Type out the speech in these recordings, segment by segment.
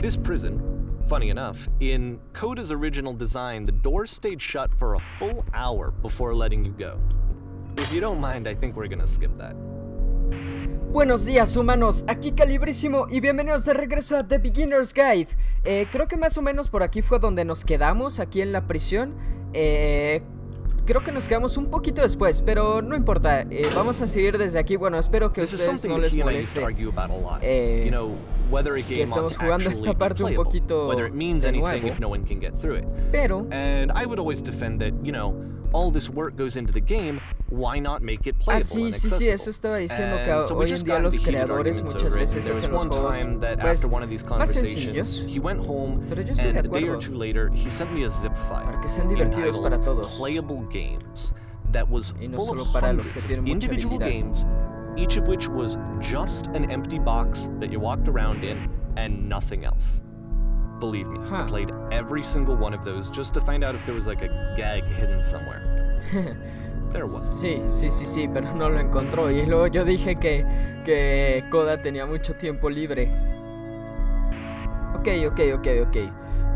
This prison, funny enough, in Coda's original design, the doors stayed shut for a full hour before letting you go. If you don't mind, I think we're gonna skip that. Buenos días humanos, aquí Calibrísimo y bienvenidos de regreso a The Beginner's Guide. Creo que más o menos por aquí fue donde nos quedamos, aquí en la prisión. Creo que nos quedamos un poquito después, pero no importa, vamos a seguir desde aquí. Bueno, espero que a ustedes no les moleste que estamos jugando esta parte un poquito de nuevo. Pero all this work goes into the game, why not make it playable and accessible? Sí, eso estaba diciendo que hoy en día los creadores muchas veces hacen los juegos pues, más sencillos. Pero yo estoy de acuerdo para que sean divertidos para todos y no solo para los que tienen mucha habilidad. Each of which was just an empty box that you walked around in and nothing else. Believe me, I played every single one of those just to find out if there was like a gag hidden somewhere. There was. Sí, pero no lo encontró. Y luego yo dije que Coda tenía mucho tiempo libre. Ok.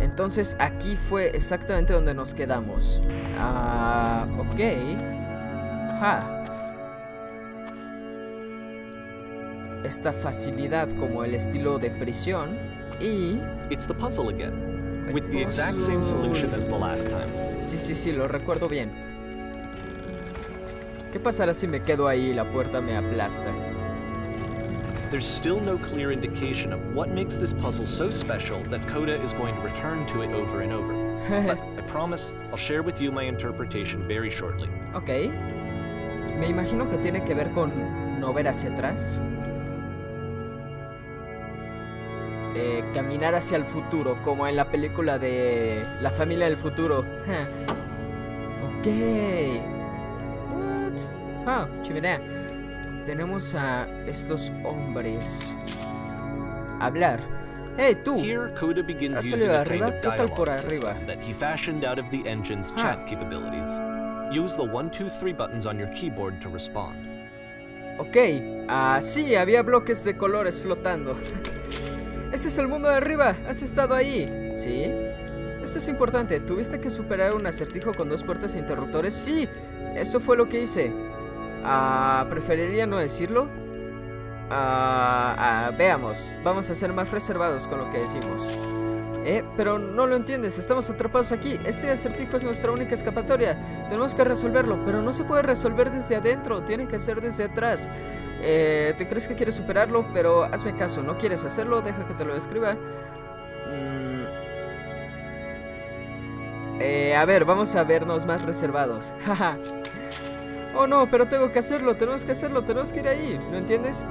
Entonces aquí fue exactamente donde nos quedamos. Ok. Esta facilidad como el estilo de prisión. Y... It's the puzzle again, with the exact same solution as the last time. Sí, lo recuerdo bien. ¿Qué pasará si me quedo ahí y la puerta me aplasta? There's still no clear indication of what makes this puzzle so special that Coda is going to return to it over and over. But I promise I'll share with you my interpretation very shortly. Ok. Me imagino que tiene que ver con no ver hacia atrás. Caminar hacia el futuro, como en la película de La familia del futuro. Ok. What? Chimenea. Tenemos a estos hombres. Hablar. Hey, tú. Here, Coda begins ¿Has using salido a arriba? kind of ¿Qué tal por dialogue arriba? system that he fashioned out of the engine's chat capabilities. Use the 1, 2, 3 buttons on your keyboard to respond. Ok. Sí, había bloques de colores flotando. ¡Ese es el mundo de arriba! ¿Has estado ahí? ¿Sí? Esto es importante. ¿Tuviste que superar un acertijo con 2 puertas e interruptores? ¡Sí! Eso fue lo que hice. ¿Preferiría no decirlo? Veamos. Vamos a ser más reservados con lo que decimos. Pero no lo entiendes. Estamos atrapados aquí. Ese acertijo es nuestra única escapatoria. Tenemos que resolverlo. Pero no se puede resolver desde adentro. Tiene que ser desde atrás. ¿Te crees que quieres superarlo? Pero hazme caso, no quieres hacerlo, deja que te lo describa. A ver, vamos a vernos más reservados. Oh no, pero tengo que hacerlo, tenemos que ir ahí, ¿lo entiendes?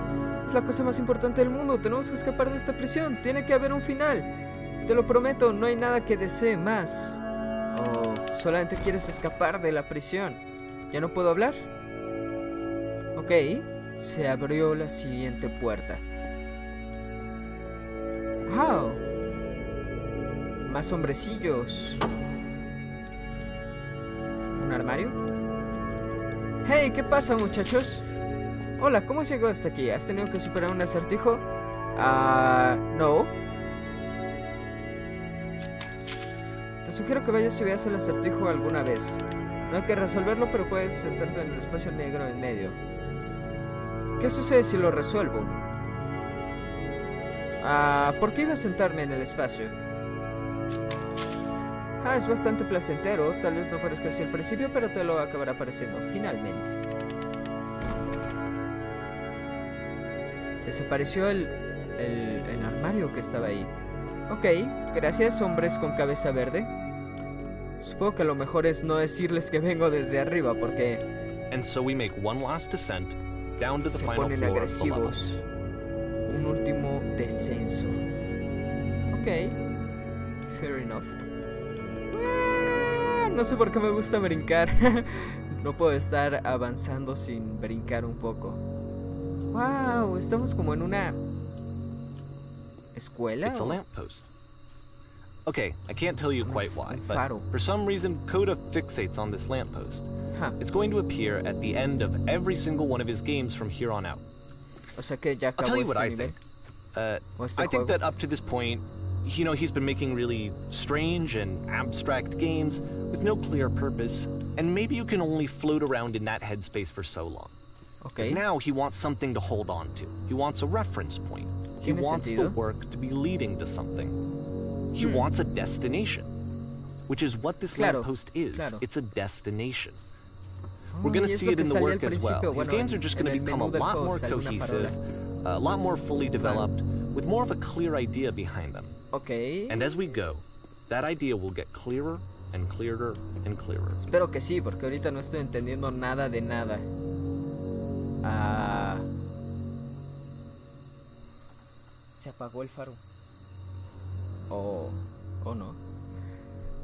Es la cosa más importante del mundo, tenemos que escapar de esta prisión, tiene que haber un final. Te lo prometo, no hay nada que desee más. Oh, solamente quieres escapar de la prisión. ¿Ya no puedo hablar? Ok. Se abrió la siguiente puerta. ¡Wow! Más hombrecillos. ¿Un armario? ¡Hey! ¿Qué pasa, muchachos? Hola, ¿cómo llegó hasta aquí? ¿Has tenido que superar un acertijo? No. Te sugiero que vayas y veas el acertijo alguna vez. No hay que resolverlo, pero puedes sentarte en el espacio negro en medio. ¿Qué sucede si lo resuelvo? ¿Por qué iba a sentarme en el espacio? Es bastante placentero. Tal vez no parezca así al principio, pero te lo acabará pareciendo finalmente. Desapareció el armario que estaba ahí. Ok, gracias, hombres con cabeza verde. Supongo que lo mejor es no decirles que vengo desde arriba, porque... And so we make one last descent. Down to the se final ponen floor of the level. agresivos. Un último descenso. Ok. Fair enough. No sé por qué me gusta brincar. No puedo estar avanzando sin brincar un poco. Wow, estamos como en una escuela. It's a lamppost. Okay, I can't tell you quite why, but for some reason Coda fixates on this lamppost. It's going to appear at the end of every single one of his games from here on out. O sea que ya I'll acabó tell you what este I nivel. think. I think that up to this point, You know, he's been making really strange and abstract games with no clear purpose, and maybe you can only float around in that headspace for so long. Okay. Because now he wants something to hold on to. He wants a reference point. He wants the work to be leading to something. He wants a destination, which is what this lamppost is. It's a destination. We're going to see it in the work as well. His games are just going to become a lot more cohesive, a lot more fully developed, with more of a clear idea behind them. Okay. And as we go, that idea will get clearer and clearer and clearer. Espero que sí, porque ahorita no estoy entendiendo nada de nada. Se apagó el faro. Oh no.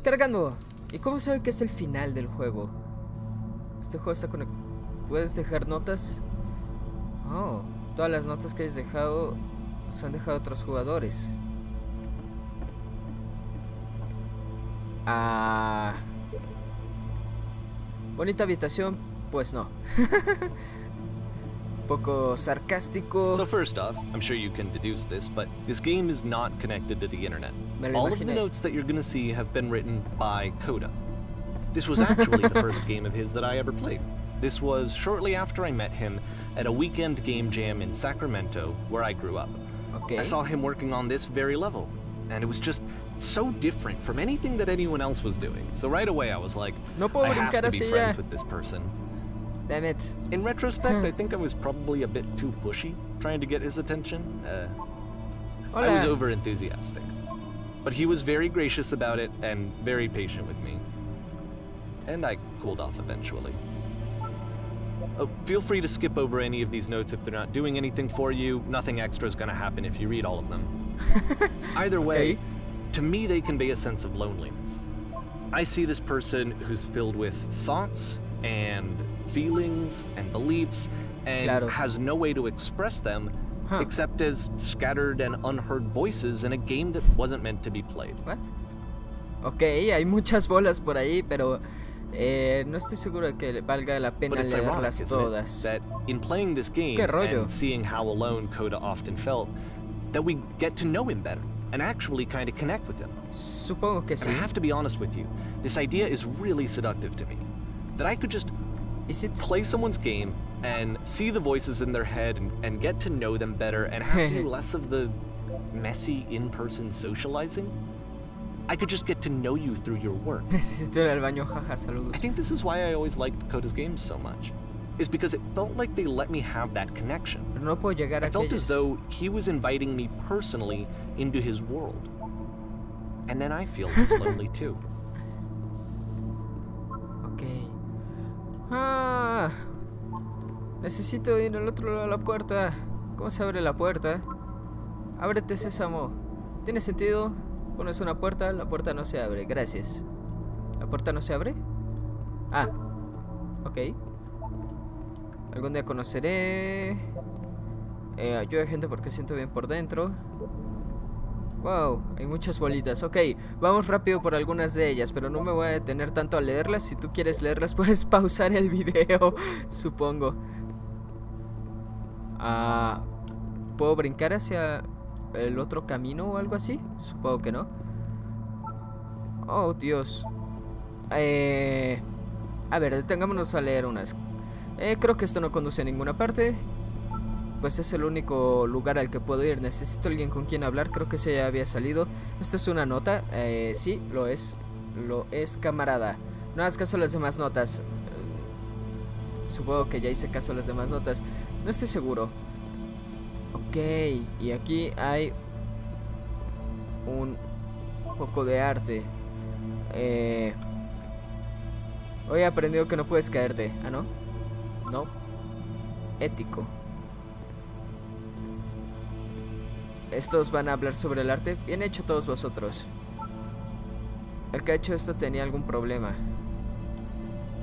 Cargando. ¿Y cómo sabe que es el final del juego? Este juego está conectado. ¿Puedes dejar notas? Oh, todas las notas que hayas dejado se han dejado otros jugadores. Bonita habitación, pues no. Poco sarcástico. So first off, I'm sure you can deduce this, but this game is not connected to the internet. All of the notes that you're gonna see have been written by Coda. This was actually the first game of his that I ever played. This was shortly after I met him at a weekend game jam in Sacramento, where I grew up. Okay. I saw him working on this very level, and it was just so different from anything that anyone else was doing. So right away I was like, I have to be friends with this person. Damn it. In retrospect, I think I was probably a bit too pushy, trying to get his attention. I was over-enthusiastic. But he was very gracious about it and very patient with me. And I cooled off eventually. Oh, feel free to skip over any of these notes if they're not doing anything for you. Nothing extra is going to happen if you read all of them. Either way, to me they convey a sense of loneliness. I see this person who's filled with thoughts and feelings and beliefs and has no way to express them except as scattered and unheard voices in a game that wasn't meant to be played. What? Okay, hay muchas bolas por ahí, pero no estoy seguro de que valga la pena leerlas todas. That in playing this game and seeing how alone Coda often felt, that we get to know him better and actually kind of connect with him. Supongo que sí. And I have to be honest with you, this idea is really seductive to me. That I could just play someone's game and see the voices in their head and get to know them better and have to do less of the messy in-person socializing. I could just get to know you through your work. Necesito ir al baño, jaja, saludos. I think this is why I always liked Coda's games so much. Is because it felt like they let me have that connection. Pero no puedo llegar a I felt as though he was inviting me personally into his world. And then I feel less lonely too. Okay. Necesito ir al otro lado de la puerta. ¿Cómo se abre la puerta? Ábrete, sésamo. ¿Tiene sentido? Pones una puerta, la puerta no se abre. Gracias. ¿La puerta no se abre? Ok. Algún día conoceré. Ayuda a gente porque siento bien por dentro. Wow, hay muchas bolitas. Ok, vamos rápido por algunas de ellas, pero no me voy a detener tanto a leerlas. Si tú quieres leerlas, puedes pausar el video, supongo. ¿Puedo brincar hacia el otro camino o algo así? Supongo que no. Oh, Dios. A ver, detengámonos a leer unas. Creo que esto no conduce a ninguna parte. Pues es el único lugar al que puedo ir. Necesito alguien con quien hablar. Creo que ese ya había salido. Esto es una nota. Sí, lo es. Lo es, camarada. No hagas caso a las demás notas. Supongo que ya hice caso a las demás notas. No estoy seguro. Ok, y aquí hay un poco de arte. Hoy he aprendido que no puedes caerte. Ah, ¿no? No. Ético. Estos van a hablar sobre el arte. Bien hecho todos vosotros. El que ha hecho esto tenía algún problema.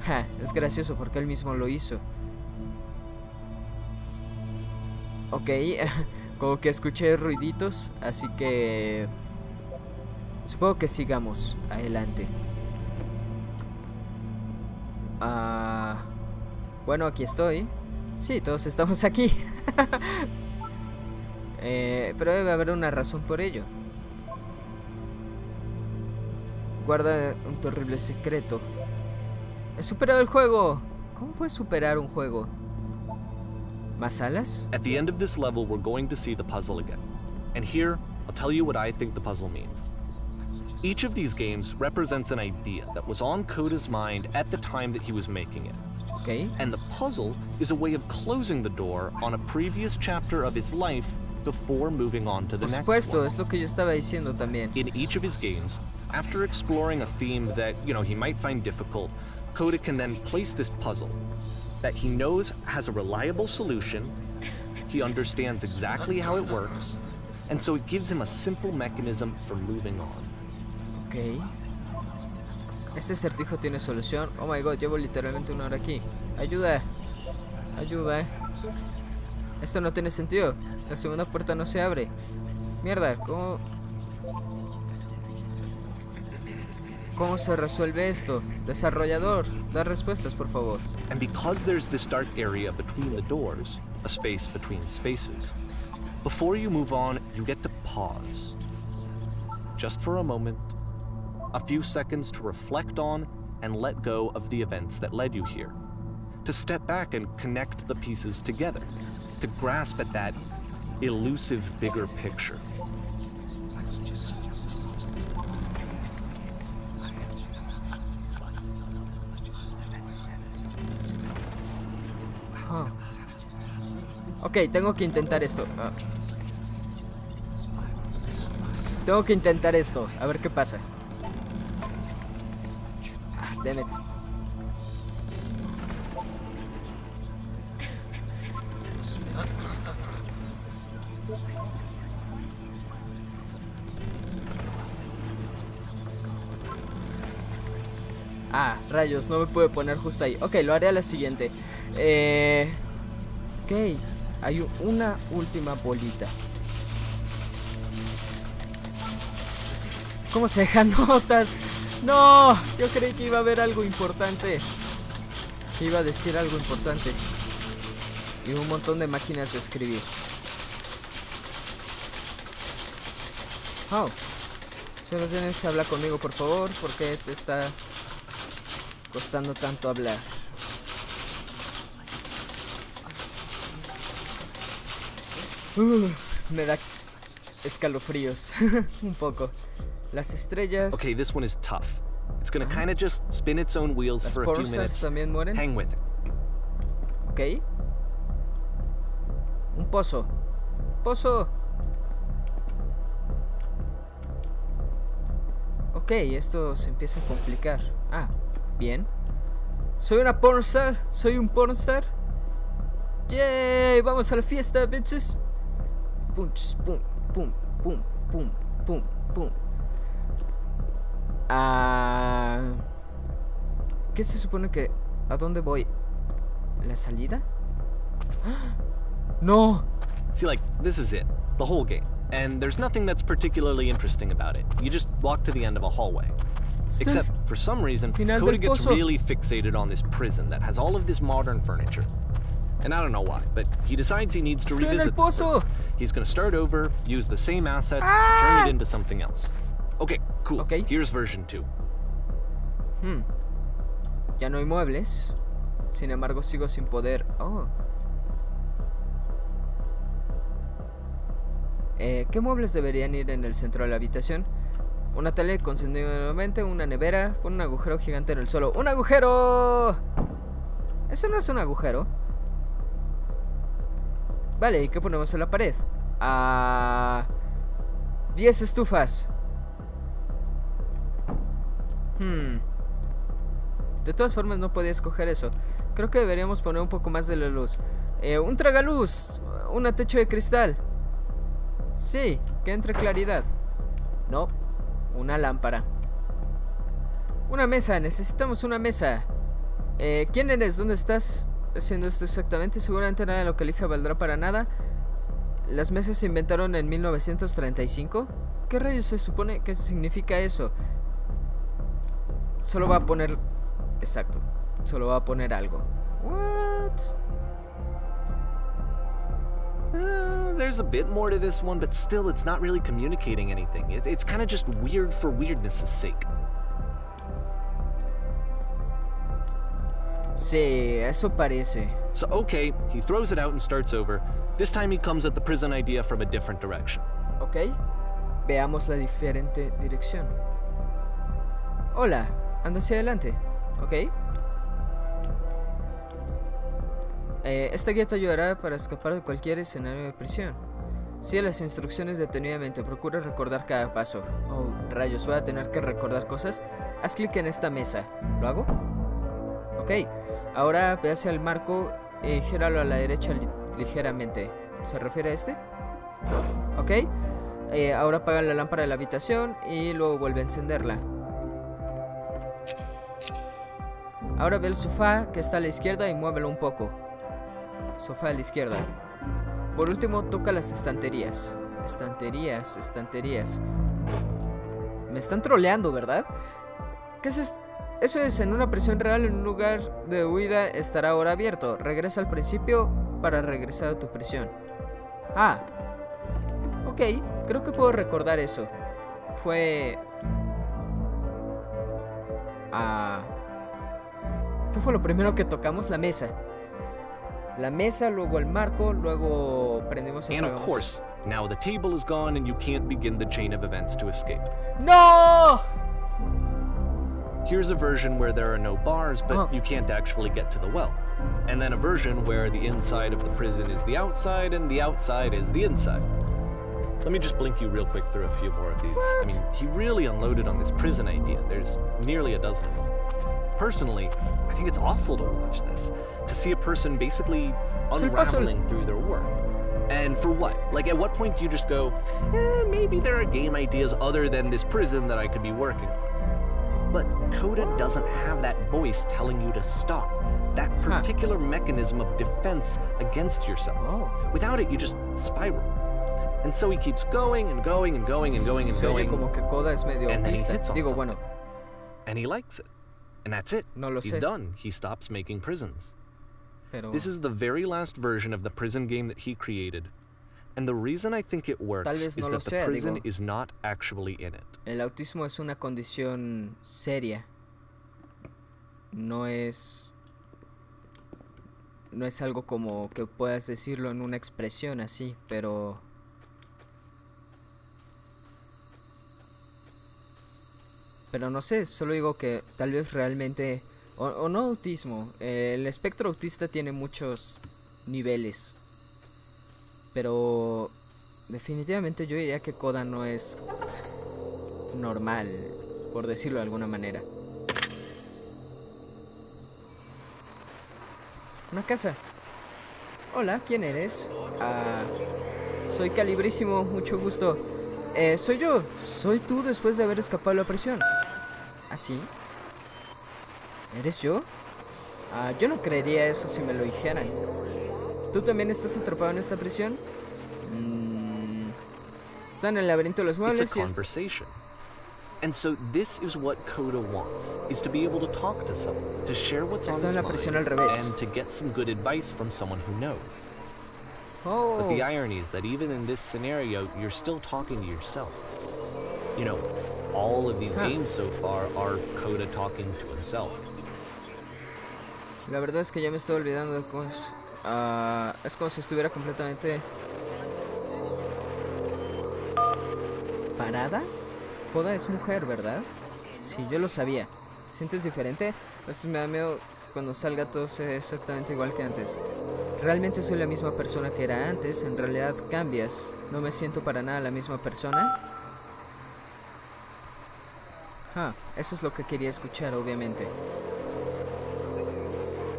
Ja, es gracioso porque él mismo lo hizo. Ok, como que escuché ruiditos, así que supongo que sigamos adelante. Bueno, aquí estoy. Sí, todos estamos aquí. Pero debe haber una razón por ello. Guarda un terrible secreto. He superado el juego. ¿Cómo puedes superar un juego? ¿Más alas? At the end of this level, we're going to see the puzzle again. And here, I'll tell you what I think the puzzle means. Each of these games represents an idea that was on Coda's mind at the time that he was making it. Okay. And the puzzle is a way of closing the door on a previous chapter of his life before moving on to the next Por supuesto, one. es lo que yo estaba diciendo también. In each of his games, after exploring a theme that, he might find difficult, Coda can then place this puzzle that he knows has a reliable solution, he understands exactly how it works, and so it gives him a simple mechanism for moving on. Ok. Este acertijo tiene solución. Oh my god, llevo literalmente una hora aquí. Ayuda. Ayuda. Esto no tiene sentido. La segunda puerta no se abre. Mierda, ¿Cómo se resuelve esto? Desarrollador, da respuestas, por favor. And because there's this dark area between the doors, a space between spaces, before you move on, you get to pause. Just for a moment, a few seconds to reflect on and let go of the events that led you here. To step back and connect the pieces together. To grasp at that elusive bigger picture. Ok, tengo que intentar esto. Tengo que intentar esto. A ver qué pasa. Damn it. Rayos, no me pude poner justo ahí. Ok, lo haré a la siguiente. Ok, hay una última bolita. ¿Cómo se dejan notas? No, yo creí que iba a haber algo importante. Que iba a decir algo importante. Y un montón de máquinas de escribir. Oh. Si no tienes, habla conmigo, por favor. ¿Por qué te está costando tanto hablar? Me da escalofríos. Un poco. Las estrellas. Okay, this one is tough. It's gonna kind of just spin its own wheels for a few minutes. También mueren. Hang with it. Ok. Un pozo. Pozo. Ok, esto se empieza a complicar. Bien. Soy una pornstar. Soy un pornstar. Yay, vamos a la fiesta, bitches. Pum, pum, pum, pum, pum, pum, pum. ¿Qué se supone que? ¿A dónde voy? ¿La salida? No. See, like, this is it. The whole game. And there's nothing that's particularly interesting about it. You just walk to the end of a hallway. Except, for some reason, Coda gets really fixated on this prison that has all of this modern furniture. And I don't know why, but he decides he needs to revisit this prison. He's gonna start over, use the same assets, turn it into something else. Okay, cool. Okay. Here's version 2. Ya no hay muebles. Sin embargo, sigo sin poder... ¿Qué muebles deberían ir en el centro de la habitación? Una tele con sonido nuevamente, una nevera, con un agujero gigante en el suelo. ¡Un agujero! Eso no es un agujero. Vale, ¿y qué ponemos en la pared? 10 estufas. De todas formas no podía escoger eso. Creo que deberíamos poner un poco más de la luz. Un tragaluz. Un techo de cristal. Sí, que entre claridad. No, una lámpara. Una mesa, necesitamos una mesa. ¿Quién eres? ¿Dónde estás haciendo esto exactamente? Seguramente nada de lo que elija valdrá para nada. Las mesas se inventaron en 1935. ¿Qué rayos se supone que significa eso? Solo va a poner... Exacto, solo va a poner algo. What? There's a bit more to this one, but still it's not really communicating anything. It's kind of just weird for weirdness' sake. Sí, eso parece. So, okay, he throws it out and starts over. This time he comes at the prison idea from a different direction. Ok, veamos la diferente dirección. Hola, anda hacia adelante. Ok. Esta guía te ayudará para escapar de cualquier escenario de prisión. Sigue las instrucciones detenidamente, procura recordar cada paso. Oh, rayos, voy a tener que recordar cosas. Haz clic en esta mesa. ¿Lo hago? Ok, ahora ve hacia el marco y gíralo a la derecha ligeramente. ¿Se refiere a este? Ok, ahora apaga la lámpara de la habitación y luego vuelve a encenderla. Ahora ve el sofá que está a la izquierda y muévelo un poco. Sofá a la izquierda. Por último, toca las estanterías. Estanterías, estanterías. Me están troleando, ¿verdad? ¿Qué es esto? Eso es, en una prisión real, en un lugar de huida, estará ahora abierto. Regresa al principio para regresar a tu prisión. Ah. Ok, creo que puedo recordar eso. Fue... ¿Qué fue lo primero que tocamos? La mesa. La mesa, luego el marco, luego prendimos y And apagamos. of course, now the table is gone and you can't begin the chain of events to escape. ¡No! Here's a version where there are no bars, but you can't actually get to the well. And then a version where the inside of the prison is the outside and the outside is the inside. Let me just blink you real quick through a few more of these. What? I mean, he really unloaded on this prison idea. There's nearly a dozen of them. Personally, I think it's awful to watch this. To see a person basically unraveling through their work. And for what? Like, at what point do you just go, maybe there are game ideas other than this prison that I could be working on? But Coda doesn't have that voice telling you to stop. That particular mechanism of defense against yourself. Without it, you just spiral. And so he keeps going and going and going and going and going. Como que Coda es medio and then he autista. hits on Digo, something. bueno. And he likes it. And that's it. No lo He's sé. done. He stops making prisons. Pero... This is the very last version of the prison game that he created. And the reason I think it works is no that lo the sé, prison digo. is not actually in it. El autismo es una condición seria. No es algo como que puedas decirlo en una expresión así, pero... Pero no sé, solo digo que tal vez realmente... O no autismo, el espectro autista tiene muchos niveles. Pero definitivamente yo diría que Coda no es normal, por decirlo de alguna manera. Una casa. Hola, ¿quién eres? Soy Calibrísimo, mucho gusto. Soy yo, soy tú después de haber escapado de la prisión. ¿Ah, sí? ¿Eres yo? Yo no creería eso si me lo dijeran. ¿Tú también estás atrapado en esta prisión? Está en el laberinto de los muebles. It's a conversation. And so this is what Coda wants, is to be able to talk to someone, to share what's on his mind, and to get some good advice from someone who knows. But the irony is that even in this scenario, you're still talking to yourself. You know, all of these games so far are Coda talking to himself. La verdad es que ya me estoy olvidando de cosas. Es como si estuviera completamente... ¿Parada? Coda es mujer, ¿verdad? Sí, yo lo sabía. ¿Te sientes diferente? A veces me da miedo cuando salga todo sea exactamente igual que antes. ¿Realmente soy la misma persona que era antes? ¿En realidad cambias? ¿No me siento para nada la misma persona? Eso es lo que quería escuchar, obviamente.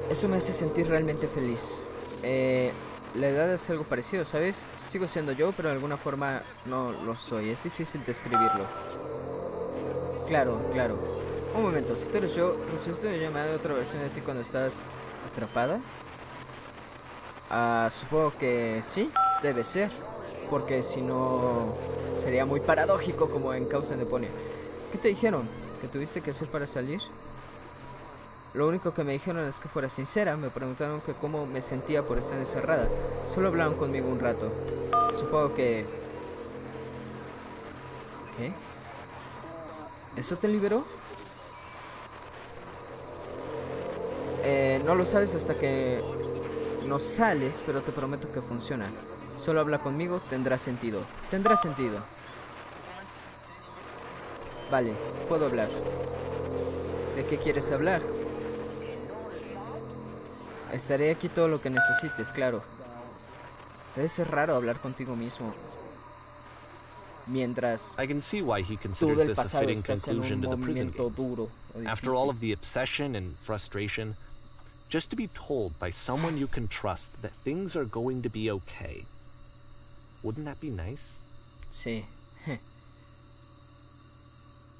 Eso me hace sentir realmente feliz. La edad es algo parecido, ¿sabes? Sigo siendo yo, pero de alguna forma no lo soy. Es difícil describirlo. Claro. Un momento, si tú eres yo, ¿recibiste una llamada de otra versión de ti cuando estabas atrapada? Supongo que sí, debe ser. Porque si no, sería muy paradójico como en Causa de Deponio. ¿Qué te dijeron? ¿Qué tuviste que hacer para salir? Lo único que me dijeron es que fuera sincera. Me preguntaron que cómo me sentía por estar encerrada. Solo hablaron conmigo un rato. Supongo que... ¿Qué? ¿Eso te liberó? No lo sabes hasta que no sales, pero te prometo que funciona. Solo habla conmigo, tendrá sentido. Tendrá sentido. Vale, puedo hablar. ¿De qué quieres hablar? Estaré aquí todo lo que necesites, claro. Debe ser raro hablar contigo mismo mientras I can see why he considers this a fitting conclusion to the prison games. After all of the obsession and frustration, just to be told by someone you can trust that things are going to be okay. Wouldn't that be nice? Sí.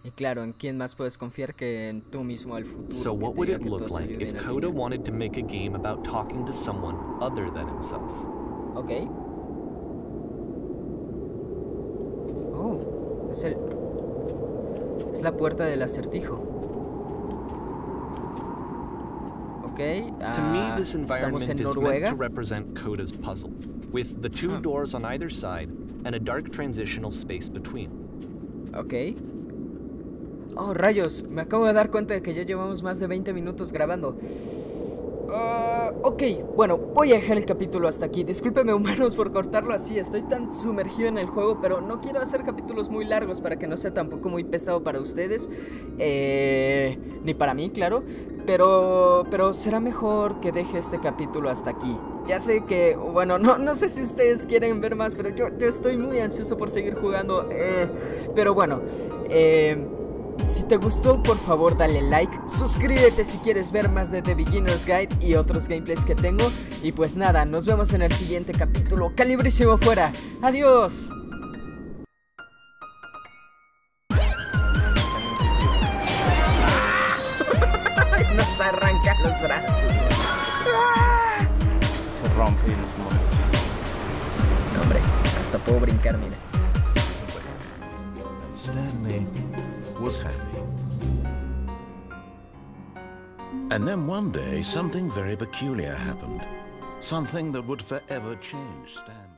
Y claro, ¿en quién más puedes confiar que en tú mismo al futuro? So what would it look like if Coda wanted to make a game about talking to someone other than himself? Ok. Oh, es la puerta del acertijo. Ok. To me, this environment is meant to represent Coda's puzzle, with the two doors on either side and a dark transitional space between. Ok. Oh, rayos, me acabo de dar cuenta de que ya llevamos más de 20 minutos grabando. Ok, bueno, voy a dejar el capítulo hasta aquí. Discúlpeme, humanos, por cortarlo así. Estoy tan sumergido en el juego, pero no quiero hacer capítulos muy largos para que no sea tampoco muy pesado para ustedes. Ni para mí, claro. Pero será mejor que deje este capítulo hasta aquí. Ya sé que, bueno, no sé si ustedes quieren ver más, pero yo estoy muy ansioso por seguir jugando. Pero bueno, si te gustó, por favor dale like, suscríbete si quieres ver más de The Beginner's Guide y otros gameplays que tengo. Y pues nada, nos vemos en el siguiente capítulo. Calibrísimo fuera, adiós. Nos arranca los brazos. Se rompe y nos muere. No, hombre, hasta puedo brincar, mira. Stanley was happy. And then one day, something very peculiar happened. Something that would forever change Stanley.